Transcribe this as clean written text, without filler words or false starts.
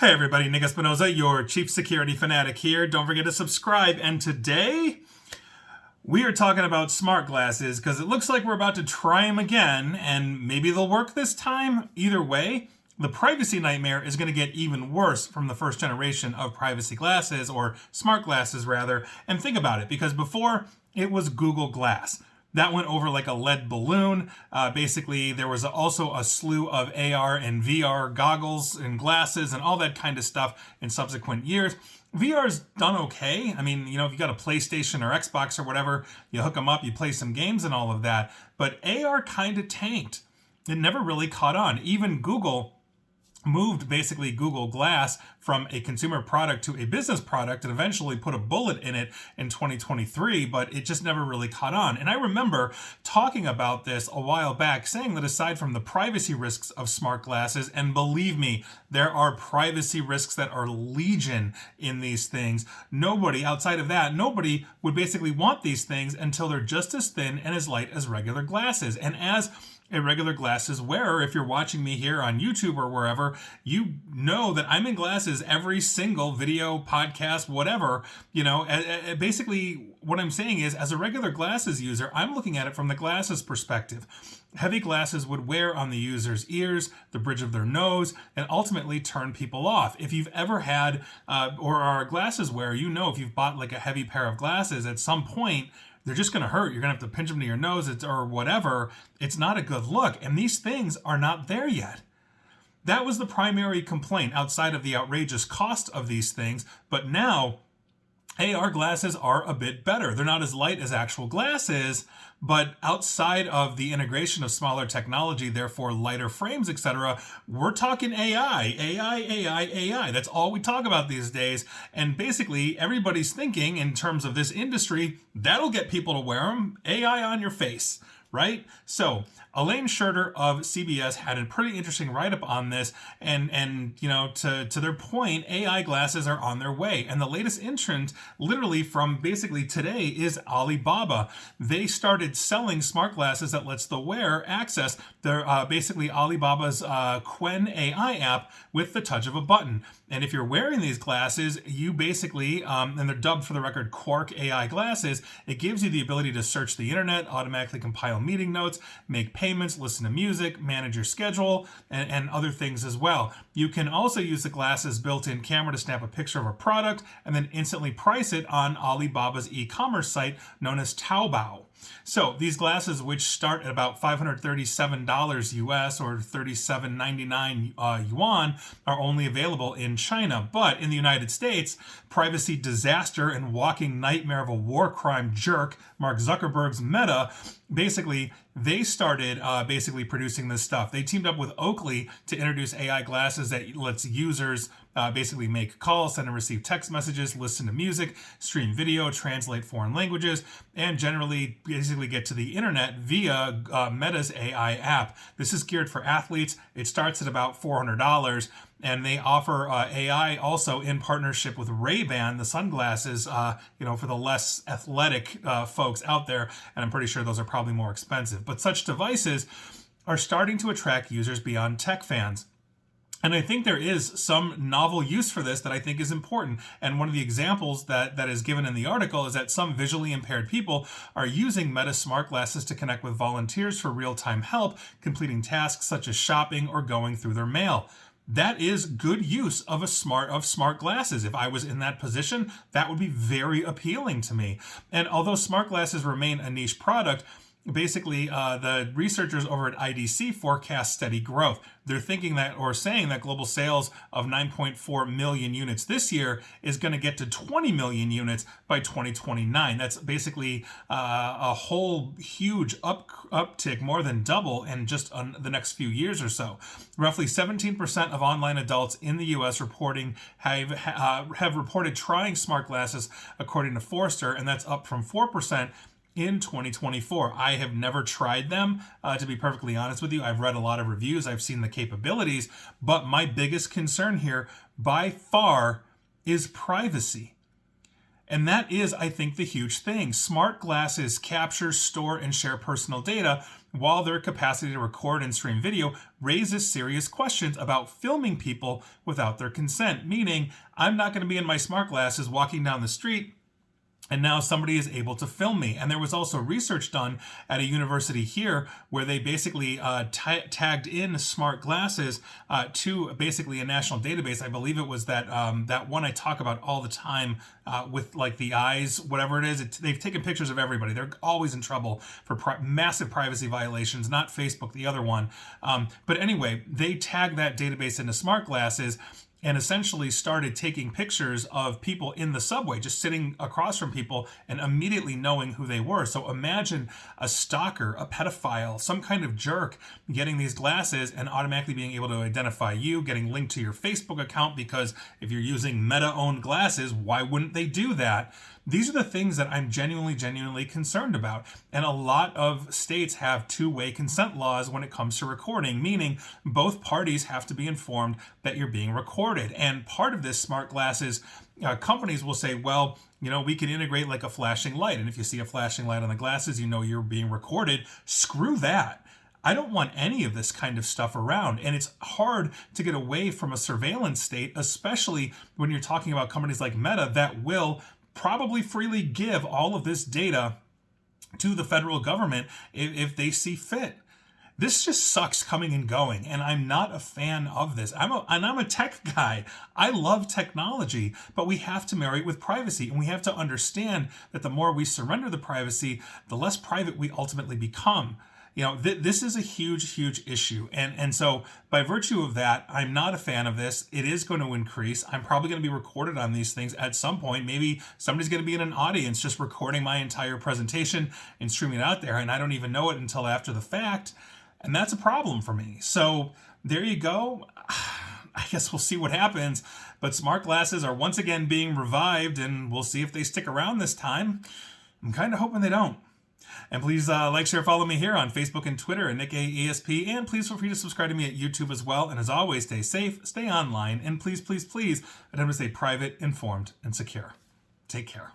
Hey everybody, Nick Espinoza, your chief security fanatic here. Don't forget to subscribe. And today, we are talking about smart glasses because it looks like we're about to try them again, and maybe they'll work this time. Either way, the privacy nightmare is going to get even worse from the first generation of privacy glasses, or smart glasses rather. And think about it, because before it was Google Glass. That went over like a lead balloon. Basically, there was also a slew of AR and VR goggles and glasses and all that kind of stuff in subsequent years. VR's done okay. I mean, if you got a PlayStation or Xbox or whatever, you hook them up, you play some games and all of that. But AR kind of tanked. It never really caught on. Even Google moved basically Google Glass from a consumer product to a business product and eventually put a bullet in it in 2023, but it just never really caught on. And I remember talking about this a while back, saying that aside from the privacy risks of smart glasses, and believe me, there are privacy risks that are legion in these things, nobody outside of that, nobody would basically want these things until they're just as thin and as light as regular glasses. And as a regular glasses wearer, if you're watching me here on YouTube or wherever, you know that I'm in glasses every single video, podcast, whatever. Basically what I'm saying is, as a regular glasses user, I'm looking at it from the glasses perspective. Heavy glasses would wear on the user's ears, the bridge of their nose, and ultimately turn people off. If you've ever had or are a glasses wearer, if you've bought like a heavy pair of glasses, at some point they're just going to hurt. You're going to have to pinch them to your nose or whatever. It's not a good look. And these things are not there yet. That was the primary complaint outside of the outrageous cost of these things. But now, AR glasses are a bit better. They're not as light as actual glasses, but outside of the integration of smaller technology, therefore lighter frames, etc., we're talking AI. That's all we talk about these days. And basically, everybody's thinking in terms of this industry, that'll get people to wear them. AI on your face. Right? So Elaine Scherter of CBS had a pretty interesting write-up on this, and to their point, AI glasses are on their way. And the latest entrant, literally from basically today, is Alibaba. They started selling smart glasses that lets the wearer access their basically Alibaba's Qwen AI app with the touch of a button. And if you're wearing these glasses, you basically, and they're dubbed for the record Quark AI glasses, it gives you the ability to search the internet, automatically compile meeting notes, make payments, listen to music, manage your schedule, and other things as well. You can also use the glasses' built-in camera to snap a picture of a product and then instantly price it on Alibaba's e-commerce site known as Taobao. So these glasses, which start at about $537 US or $37.99 yuan, are only available in China. But in the United States, privacy disaster and walking nightmare of a war crime jerk, Mark Zuckerberg's Meta, basically, they started producing this stuff. They teamed up with Oakley to introduce AI glasses that lets users basically make calls, send and receive text messages, listen to music, stream video, translate foreign languages, and generally basically get to the internet via Meta's AI app. This is geared for athletes. It starts at about $400. And they offer AI also in partnership with Ray-Ban, the sunglasses, for the less athletic folks out there. And I'm pretty sure those are probably more expensive. But such devices are starting to attract users beyond tech fans. And I think there is some novel use for this that I think is important. And one of the examples that is given in the article is that some visually impaired people are using Meta smart glasses to connect with volunteers for real-time help, completing tasks such as shopping or going through their mail. That is good use of smart glasses. If I was in that position, that would be very appealing to me. And although smart glasses remain a niche product, basically the researchers over at IDC forecast steady growth. They're thinking that, or saying that, global sales of 9.4 million units this year is going to get to 20 million units by 2029. That's basically a whole huge uptick, more than double in just the next few years or so. Roughly 17% of online adults in the U.S. have reported trying smart glasses, according to Forrester, and that's up from 4% in 2024. I have never tried them, to be perfectly honest with you. I've read a lot of reviews. I've seen the capabilities, but my biggest concern here by far is privacy. And that is, I think, the huge thing. Smart glasses capture, store, and share personal data, while their capacity to record and stream video raises serious questions about filming people without their consent. Meaning, I'm not going to be in my smart glasses walking down the street and now somebody is able to film me. And there was also research done at a university here where they basically tagged in smart glasses to basically a national database. I believe it was that one I talk about all the time with like the eyes, whatever it is. They've taken pictures of everybody. They're always in trouble for massive privacy violations, not Facebook, the other one. But anyway, they tagged that database into smart glasses and essentially started taking pictures of people in the subway, just sitting across from people and immediately knowing who they were. So imagine a stalker, a pedophile, some kind of jerk getting these glasses and automatically being able to identify you, getting linked to your Facebook account, because if you're using Meta-owned glasses, why wouldn't they do that? These are the things that I'm genuinely concerned about. And a lot of states have two-way consent laws when it comes to recording, meaning both parties have to be informed that you're being recorded. And part of this smart glasses, companies will say, well, we can integrate like a flashing light. And if you see a flashing light on the glasses, you're being recorded. Screw that. I don't want any of this kind of stuff around. And it's hard to get away from a surveillance state, especially when you're talking about companies like Meta that will probably freely give all of this data to the federal government if they see fit. This just sucks coming and going, and I'm not a fan of this. I'm a tech guy. I love technology, but we have to marry it with privacy, and we have to understand that the more we surrender the privacy, the less private we ultimately become. This is a huge issue. And so by virtue of that, I'm not a fan of this. It is going to increase. I'm probably going to be recorded on these things at some point. Maybe somebody's going to be in an audience just recording my entire presentation and streaming it out there, and I don't even know it until after the fact. And that's a problem for me. So there you go. I guess we'll see what happens. But smart glasses are once again being revived, and we'll see if they stick around this time. I'm kind of hoping they don't. And please like, share, follow me here on Facebook and Twitter at NickAESP. And please feel free to subscribe to me at YouTube as well. And as always, stay safe, stay online, and please, remember to stay private, informed, and secure. Take care.